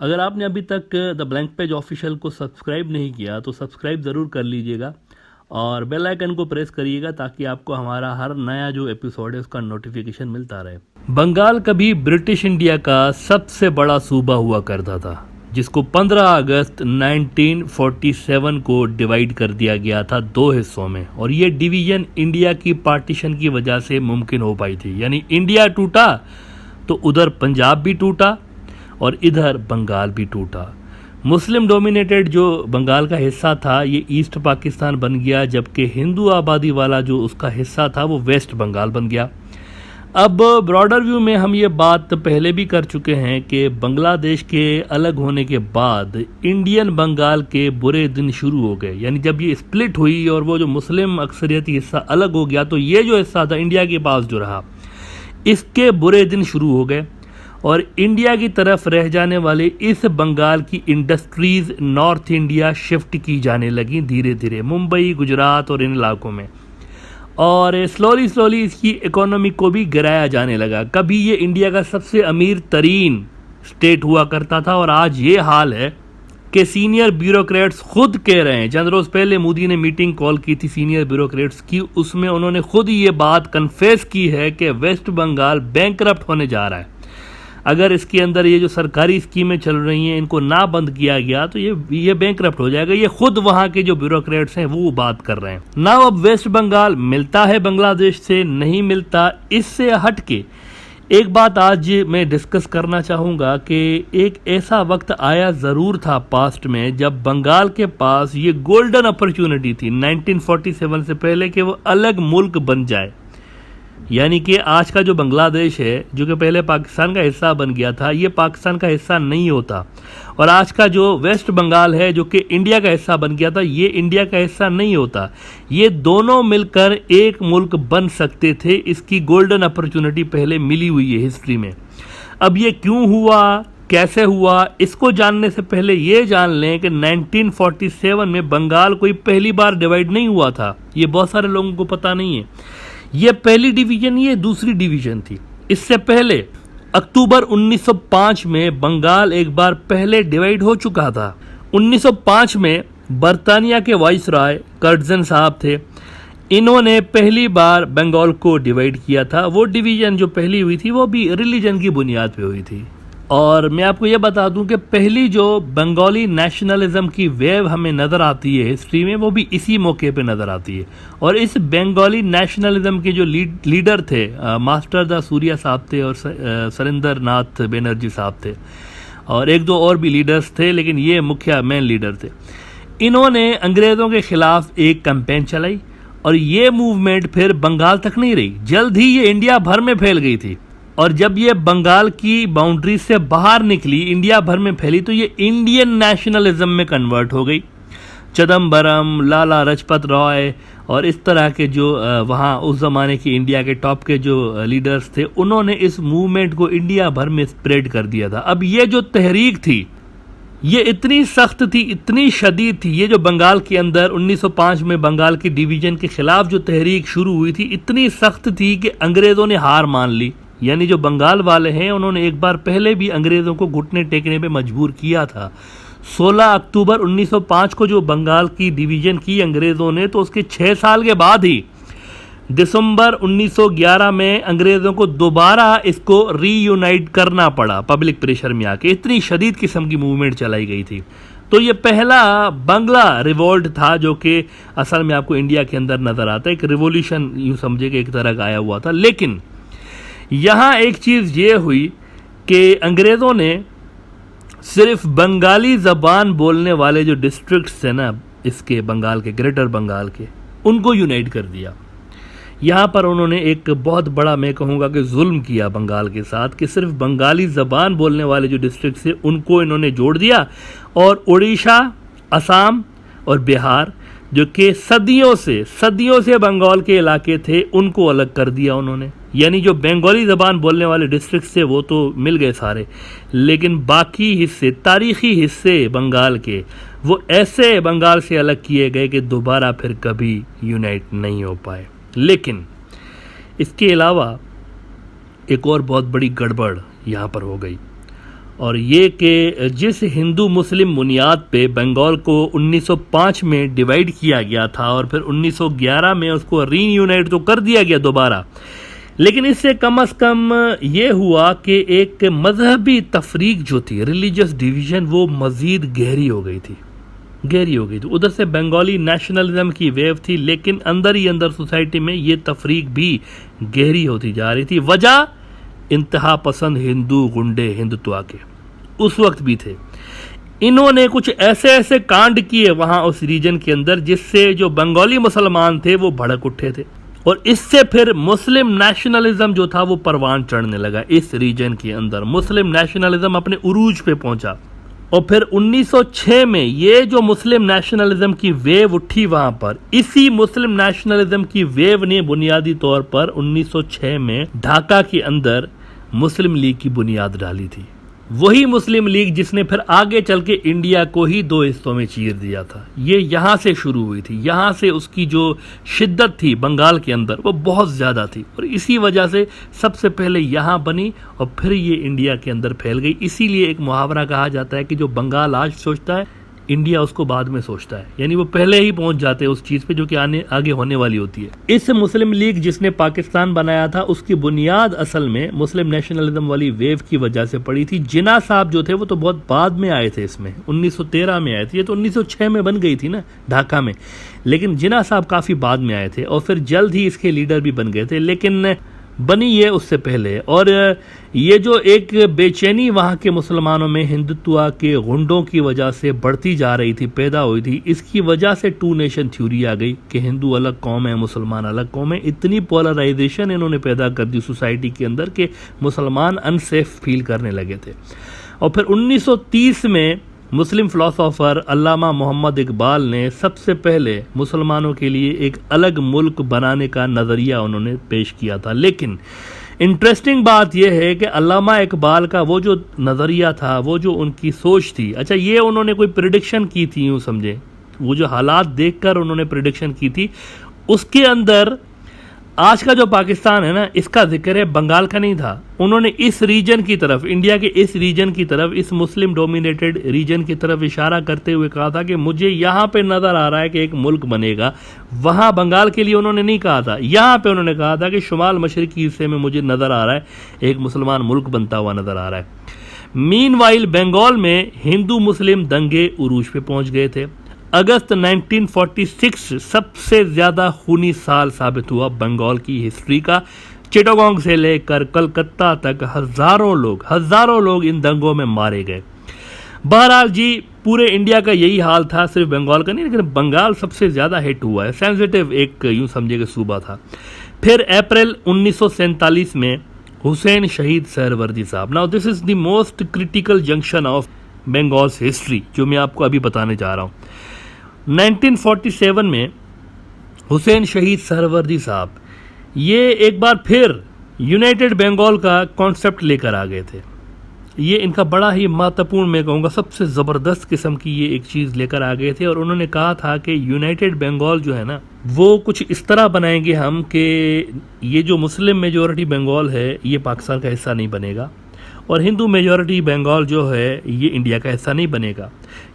अगर आपने अभी तक द ब्लैंक पेज ऑफिशियल को सब्सक्राइब नहीं किया तो सब्सक्राइब ज़रूर कर लीजिएगा और बेल आइकन को प्रेस करिएगा ताकि आपको हमारा हर नया जो एपिसोड है उसका नोटिफिकेशन मिलता रहे। बंगाल कभी ब्रिटिश इंडिया का सबसे बड़ा सूबा हुआ करता था, जिसको 15 अगस्त 1947 को डिवाइड कर दिया गया था दो हिस्सों में, और ये डिवीजन इंडिया की पार्टीशन की वजह से मुमकिन हो पाई थी। यानी इंडिया टूटा तो उधर पंजाब भी टूटा और इधर बंगाल भी टूटा। मुस्लिम डोमिनेटेड जो बंगाल का हिस्सा था ये ईस्ट पाकिस्तान बन गया, जबकि हिंदू आबादी वाला जो उसका हिस्सा था वो वेस्ट बंगाल बन गया। अब ब्रॉडर व्यू में हम ये बात पहले भी कर चुके हैं कि बांग्लादेश के अलग होने के बाद इंडियन बंगाल के बुरे दिन शुरू हो गए। यानी जब ये स्प्लिट हुई और वो जो मुस्लिम अक्सरियती हिस्सा अलग हो गया तो ये जो हिस्सा था इंडिया के पास जो रहा, इसके बुरे दिन शुरू हो गए और इंडिया की तरफ रह जाने वाले इस बंगाल की इंडस्ट्रीज़ नॉर्थ इंडिया शिफ्ट की जाने लगी धीरे धीरे, मुंबई, गुजरात और इन इलाकों में। और स्लोली इसकी इकोनॉमी को भी गिराया जाने लगा। कभी ये इंडिया का सबसे अमीर तरीन स्टेट हुआ करता था और आज ये हाल है कि सीनियर ब्यूरोक्रेट्स खुद कह रहे हैं। चंद रोज़ पहले मोदी ने मीटिंग कॉल की थी सीनियर ब्यूरोक्रेट्स की, उसमें उन्होंने खुद ये बात कन्फेस की है कि वेस्ट बंगाल बैंकरप्ट होने जा रहा है। अगर इसके अंदर ये जो सरकारी स्कीमें चल रही हैं इनको ना बंद किया गया तो ये बैंकरप्ट हो जाएगा। ये खुद वहाँ के जो ब्यूरोक्रेट्स हैं वो बात कर रहे हैं ना। अब वेस्ट बंगाल मिलता है बांग्लादेश से, नहीं मिलता, इससे हटके एक बात आज मैं डिस्कस करना चाहूँगा कि एक ऐसा वक्त आया ज़रूर था पास्ट में जब बंगाल के पास ये गोल्डन अपॉर्चुनिटी थी 1947 से पहले कि वो अलग मुल्क बन जाए। यानी कि आज का जो बांग्लादेश है जो कि पहले पाकिस्तान का हिस्सा बन गया था, ये पाकिस्तान का हिस्सा नहीं होता, और आज का जो वेस्ट बंगाल है जो कि इंडिया का हिस्सा बन गया था, ये इंडिया का हिस्सा नहीं होता। ये दोनों मिलकर एक मुल्क बन सकते थे। इसकी गोल्डन अपॉर्चुनिटी पहले मिली हुई है हिस्ट्री में। अब ये क्यों हुआ, कैसे हुआ, इसको जानने से पहले ये जान लें कि 1947 में बंगाल कोई पहली बार डिवाइड नहीं हुआ था। ये बहुत सारे लोगों को पता नहीं है। ये पहली डिवीजन, ये दूसरी डिवीजन थी। इससे पहले अक्टूबर 1905 में बंगाल एक बार पहले डिवाइड हो चुका था। 1905 में बर्तानिया के वाइसराय कर्जन साहब थे, इन्होंने पहली बार बंगाल को डिवाइड किया था। वो डिवीजन जो पहली हुई थी वो भी रिलीजन की बुनियाद पे हुई थी। और मैं आपको ये बता दूं कि पहली जो बंगाली नेशनलिज्म की वेव हमें नज़र आती है हिस्ट्री में वो भी इसी मौके पे नज़र आती है। और इस बंगाली नेशनलिज्म के जो लीडर थे मास्टर दा सूर्या साहब थे और सरिंदर नाथ बनर्जी साहब थे, और एक दो और भी लीडर्स थे, लेकिन ये मुख्य मेन लीडर थे। इन्होंने अंग्रेज़ों के ख़िलाफ़ एक कैंपेन चलाई और ये मूवमेंट फिर बंगाल तक नहीं रही, जल्द ही ये इंडिया भर में फैल गई थी। और जब ये बंगाल की बाउंड्री से बाहर निकली, इंडिया भर में फैली, तो ये इंडियन नेशनलिज्म में कन्वर्ट हो गई। चिदम्बरम, लाला लाजपत राय और इस तरह के जो वहाँ उस ज़माने की इंडिया के टॉप के जो लीडर्स थे, उन्होंने इस मूवमेंट को इंडिया भर में स्प्रेड कर दिया था। अब ये जो तहरीक थी ये इतनी सख्त थी, इतनी शदीद थी। ये जो बंगाल के अंदर 1905 में बंगाल की डिवीज़न के ख़िलाफ़ जो तहरीक शुरू हुई थी, इतनी सख्त थी कि अंग्रेज़ों ने हार मान ली। यानी जो बंगाल वाले हैं उन्होंने एक बार पहले भी अंग्रेज़ों को घुटने टेकने पे मजबूर किया था। 16 अक्टूबर 1905 को जो बंगाल की डिवीज़न की अंग्रेज़ों ने, तो उसके 6 साल के बाद ही दिसंबर 1911 में अंग्रेज़ों को दोबारा इसको रीयूनाइट करना पड़ा पब्लिक प्रेशर में आके। इतनी शदीद किस्म की मूवमेंट चलाई गई थी। तो ये पहला बंगला रिवोल्ट था जो कि असल में आपको इंडिया के अंदर नज़र आता है। एक रिवोल्यूशन यूँ समझे कि एक तरह का आया हुआ था। लेकिन यहाँ एक चीज़ ये हुई कि अंग्रेज़ों ने सिर्फ बंगाली ज़बान बोलने वाले जो डिस्ट्रिक्ट्स थे ना इसके बंगाल के, ग्रेटर बंगाल के, उनको यूनाइट कर दिया। यहाँ पर उन्होंने एक बहुत बड़ा, मैं कहूँगा कि जुल्म किया बंगाल के साथ, कि सिर्फ बंगाली ज़बान बोलने वाले जो डिस्ट्रिक्ट थे उनको इन्होंने जोड़ दिया, और उड़ीसा, असम और बिहार जो कि सदियों से बंगाल के इलाके थे उनको अलग कर दिया उन्होंने। यानी जो बंगाली ज़बान बोलने वाले डिस्ट्रिक्ट थे वो तो मिल गए सारे, लेकिन बाकी हिस्से, तारीख़ी हिस्से बंगाल के, वो ऐसे बंगाल से अलग किए गए कि दोबारा फिर कभी यूनाइट नहीं हो पाए। लेकिन इसके अलावा एक और बहुत बड़ी गड़बड़ यहाँ पर हो गई, और ये कि जिस हिंदू मुस्लिम बुनियाद पे बंगाल को 1905 में डिवाइड किया गया था और फिर 1911 में उसको रीयूनाइट तो कर दिया गया दोबारा, लेकिन इससे कम से कम ये हुआ कि एक मजहबी तफरीक जो थी, रिलीजियस डिवीज़न, वो मज़ीद गहरी हो गई थी। उधर से बंगाली नेशनलिज्म की वेव थी, लेकिन अंदर ही अंदर सोसाइटी में ये तफरीक भी गहरी होती जा रही थी। वजह इंतहा पसंद हिंदू गुंडे हिंदुत्व के उस वक्त भी थे। इन्होंने कुछ ऐसे कांड किए वहाँ उस रीजन के अंदर जिससे जो बंगाली मुसलमान थे वो भड़क उठे थे, और इससे फिर मुस्लिम नेशनलिज्म जो था वो परवान चढ़ने लगा। इस रीजन के अंदर मुस्लिम नेशनलिज्म अपने उरूज पे पहुंचा, और फिर 1906 में ये जो मुस्लिम नेशनलिज्म की वेव उठी वहां पर, इसी मुस्लिम नेशनलिज्म की वेव ने बुनियादी तौर पर 1906 में ढाका के अंदर मुस्लिम लीग की बुनियाद डाली थी। वही मुस्लिम लीग जिसने फिर आगे चल के इंडिया को ही दो हिस्सों में चीर दिया था। ये यहाँ से शुरू हुई थी, यहाँ से उसकी जो शिद्दत थी बंगाल के अंदर वो बहुत ज़्यादा थी, और इसी वजह से सबसे पहले यहाँ बनी और फिर ये इंडिया के अंदर फैल गई। इसीलिए एक मुहावरा कहा जाता है कि जो बंगाल आज सोचता है इंडिया उसको बाद में सोचता है, यानी वो पहले ही पहुंच जाते हैं उस चीज़ पे जो कि आगे होने वाली होती है। इस मुस्लिम लीग जिसने पाकिस्तान बनाया था उसकी बुनियाद असल में मुस्लिम नेशनलिज्म वाली वेव की वजह से पड़ी थी। जिन्ना साहब जो थे वो तो बहुत बाद में आए थे, इसमें 1913 में आए थे, ये तो 1906 में बन गई थी ना ढाका में, लेकिन जिन्ना साहब काफ़ी बाद में आए थे और फिर जल्द ही इसके लीडर भी बन गए थे, लेकिन बनी ये उससे पहले। और ये जो एक बेचैनी वहाँ के मुसलमानों में हिंदुत्व के गुंडों की वजह से बढ़ती जा रही थी, पैदा हुई थी, इसकी वजह से टू नेशन थ्योरी आ गई कि हिंदू अलग कौम है मुसलमान अलग कौम है। इतनी पोलराइजेशन इन्होंने पैदा कर दी सोसाइटी के अंदर कि मुसलमान अनसेफ फील करने लगे थे। और फिर 1930 में मुस्लिम फ़िलासफ़र अल्लामा मोहम्मद इकबाल ने सबसे पहले मुसलमानों के लिए एक अलग मुल्क बनाने का नज़रिया उन्होंने पेश किया था। लेकिन इंटरेस्टिंग बात यह है कि अल्लामा इकबाल का वो जो नज़रिया था, वो जो उनकी सोच थी, अच्छा ये उन्होंने कोई प्रिडिक्शन की थी, यूँ समझे, वो जो हालात देखकर उन्होंने प्रिडिक्शन की थी, उसके अंदर आज का जो पाकिस्तान है ना, इसका जिक्र है, बंगाल का नहीं था। उन्होंने इस रीजन की तरफ, इंडिया के इस रीजन की तरफ, इस मुस्लिम डोमिनेटेड रीजन की तरफ इशारा करते हुए कहा था कि मुझे यहाँ पे नज़र आ रहा है कि एक मुल्क बनेगा। वहाँ बंगाल के लिए उन्होंने नहीं कहा था, यहाँ पे उन्होंने कहा था कि शुमाल मशरकी हिस्से में मुझे नज़र आ रहा है एक मुसलमान मुल्क बनता हुआ नज़र आ रहा है। मीनवाइल बंगाल में हिंदू मुस्लिम दंगे उरूज पे पहुँच गए थे। अगस्त 1946 सबसे ज़्यादा खूनी साल साबित हुआ बंगाल की हिस्ट्री का। चिटागोंग से लेकर कलकत्ता तक हज़ारों लोग इन दंगों में मारे गए। बहरहाल जी, पूरे इंडिया का यही हाल था, सिर्फ बंगाल का नहीं, लेकिन बंगाल सबसे ज़्यादा हिट हुआ है। सेंसिटिव एक यूँ समझिए सूबा था। फिर अप्रैल 1947 में हुसैन शहीद सहरवर्दी साहब। Now this is the most critical junction of Bengal's history जो मैं आपको अभी बताने जा रहा हूँ। 1947 में हुसैन शहीद सहरवर्दी साहब ये एक बार फिर यूनाइटेड बंगाल का कॉन्सेप्ट लेकर आ गए थे। ये इनका बड़ा ही महत्वपूर्ण, मैं कहूँगा सबसे ज़बरदस्त किस्म की ये एक चीज़ लेकर आ गए थे, और उन्होंने कहा था कि यूनाइटेड बंगाल जो है ना, वो कुछ इस तरह बनाएंगे हम कि ये जो मुस्लिम मेजॉरिटी बंगाल है ये पाकिस्तान का हिस्सा नहीं बनेगा, और हिंदू मेजॉरिटी बंगाल जो है ये इंडिया का हिस्सा नहीं बनेगा,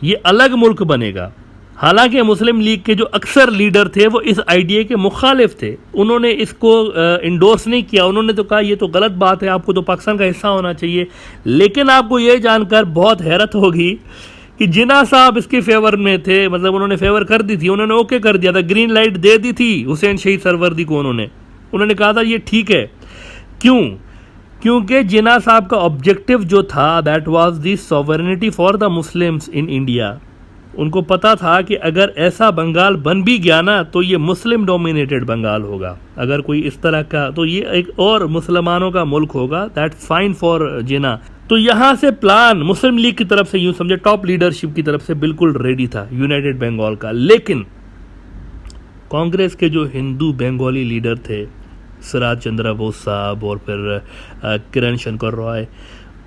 ये अलग मुल्क बनेगा। हालांकि मुस्लिम लीग के जो अक्सर लीडर थे वो इस आइडिया के मुखालिफ थे, उन्होंने इसको इंडोर्स नहीं किया, उन्होंने तो कहा ये तो गलत बात है, आपको तो पाकिस्तान का हिस्सा होना चाहिए। लेकिन आपको ये जानकर बहुत हैरत होगी कि जिन्ना साहब इसके फेवर में थे, मतलब उन्होंने फेवर कर दी थी, उन्होंने ओके कर दिया था, ग्रीन लाइट दे दी थी हुसैन शहीद सरवर्दी को। उन्होंने कहा था ये ठीक है। क्यों? क्योंकि जिन्ना साहब का ऑब्जेक्टिव जो था that was the sovereignty for the Muslims in India. उनको पता था कि अगर ऐसा बंगाल बन भी गया ना तो ये मुस्लिम डोमिनेटेड बंगाल होगा, अगर कोई इस तरह का, तो ये एक और मुसलमानों का मुल्क होगा, दैट्स फाइन फॉर जिन्ना। तो यहाँ से प्लान मुस्लिम लीग की तरफ से, यूँ समझे टॉप लीडरशिप की तरफ से बिल्कुल रेडी था यूनाइटेड बंगाल का। लेकिन कांग्रेस के जो हिंदू बंगाली लीडर थे, सिराज चंद्रा बोस साहब और फिर किरण शंकर रॉय,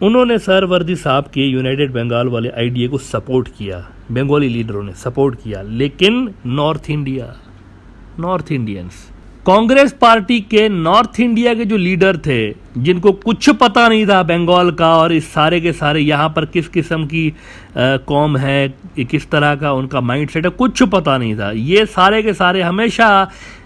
उन्होंने सहरवर्दी साहब के यूनाइटेड बंगाल वाले आइडिया को सपोर्ट किया, बंगाली लीडरों ने सपोर्ट किया। लेकिन नॉर्थ इंडियंस कांग्रेस पार्टी के नॉर्थ इंडिया के जो लीडर थे, जिनको कुछ पता नहीं था बंगाल का और इस सारे के सारे यहाँ पर किस किस्म की कौम है, किस तरह का उनका माइंडसेट है, कुछ पता नहीं था। ये सारे के सारे हमेशा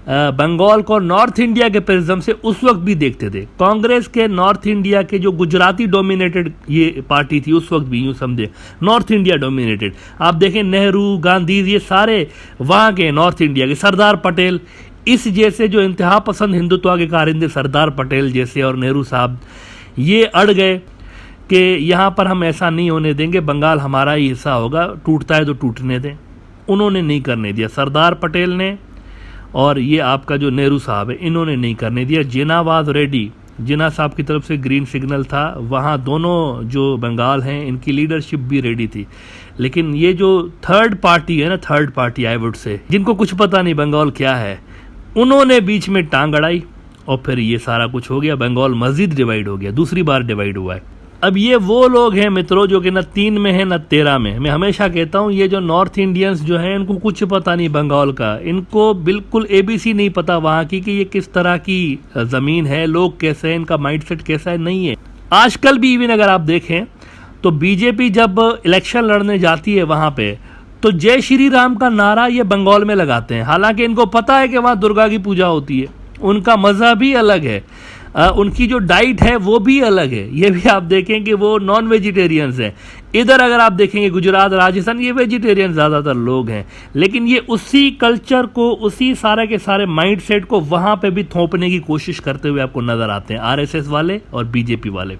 बंगाल को नॉर्थ इंडिया के प्रिज्म से उस वक्त भी देखते थे। कांग्रेस के नॉर्थ इंडिया के जो गुजराती डोमिनेटेड ये पार्टी थी उस वक्त भी, यूँ समझे नॉर्थ इंडिया डोमिनेटेड। आप देखें नेहरू, गांधी, ये सारे वहाँ के नॉर्थ इंडिया के, सरदार पटेल, इस जैसे जो इंतहा पसंद हिंदुत्व के कारिंदे सरदार पटेल जैसे और नेहरू साहब, ये अड़ गए कि यहाँ पर हम ऐसा नहीं होने देंगे, बंगाल हमारा ही हिस्सा होगा, टूटता है तो टूटने दें। उन्होंने नहीं करने दिया, सरदार पटेल ने और ये आपका जो नेहरू साहब है, इन्होंने नहीं करने दिया। जिन्ना वाज रेडी, जिन्ना साहब की तरफ से ग्रीन सिग्नल था, वहाँ दोनों जो बंगाल हैं इनकी लीडरशिप भी रेडी थी। लेकिन ये जो थर्ड पार्टी है ना, third party I would say, जिनको कुछ पता नहीं बंगाल क्या है, उन्होंने बीच में टांग अड़ाई और फिर ये सारा कुछ हो गया। बंगाल मजीद डिवाइड हो गया, दूसरी बार डिवाइड हुआ है। अब ये वो लोग हैं मित्रों जो कि न 3 में है न 13 में। मैं हमेशा कहता हूँ ये जो नॉर्थ इंडियंस जो हैं इनको कुछ पता नहीं बंगाल का, इनको बिल्कुल ABC नहीं पता वहाँ की कि ये किस तरह की ज़मीन है, लोग कैसे हैं, इनका माइंडसेट कैसा है, नहीं है। आजकल भी इवन अगर आप देखें तो बीजेपी जब इलेक्शन लड़ने जाती है वहाँ पे, तो जय श्री राम का नारा ये बंगाल में लगाते हैं। हालांकि इनको पता है कि वहाँ दुर्गा की पूजा होती है, उनका मज़हब भी अलग है, उनकी जो डाइट है वो भी अलग है। ये भी आप देखें कि वो नॉन वेजिटेरियंस हैं। इधर अगर आप देखेंगे गुजरात, राजस्थान, ये वेजिटेरियन ज़्यादातर लोग हैं। लेकिन ये उसी कल्चर को, उसी सारे के सारे माइंडसेट को वहाँ पे भी थोपने की कोशिश करते हुए आपको नज़र आते हैं RSS वाले और बीजेपी वाले।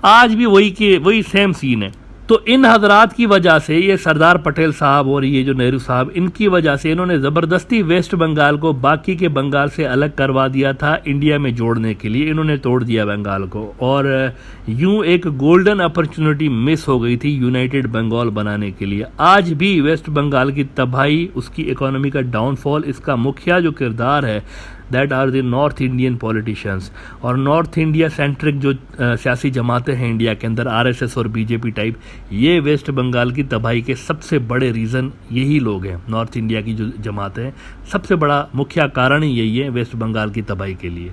आज भी वही सेम सीन है। तो इन हजरात की वजह से, ये सरदार पटेल साहब और ये जो नेहरू साहब, इनकी वजह से इन्होंने ज़बरदस्ती वेस्ट बंगाल को बाकी के बंगाल से अलग करवा दिया था इंडिया में जोड़ने के लिए। इन्होंने तोड़ दिया बंगाल को और यूं एक गोल्डन अपॉर्चुनिटी मिस हो गई थी यूनाइटेड बंगाल बनाने के लिए। आज भी वेस्ट बंगाल की तबाही, उसकी इकोनॉमी का डाउनफॉल, इसका मुखिया जो किरदार है that are the north Indian politicians. और नॉर्थ इंडिया सेंट्रिक जो सियासी जमातें हैं इंडिया के अंदर, RSS और बीजेपी टाइप, ये वेस्ट बंगाल की तबाही के सबसे बड़े रीज़न यही लोग हैं। नॉर्थ इंडिया की जो जमातें हैं, सबसे बड़ा मुख्य कारण ही यही है वेस्ट बंगाल की तबाही के लिए।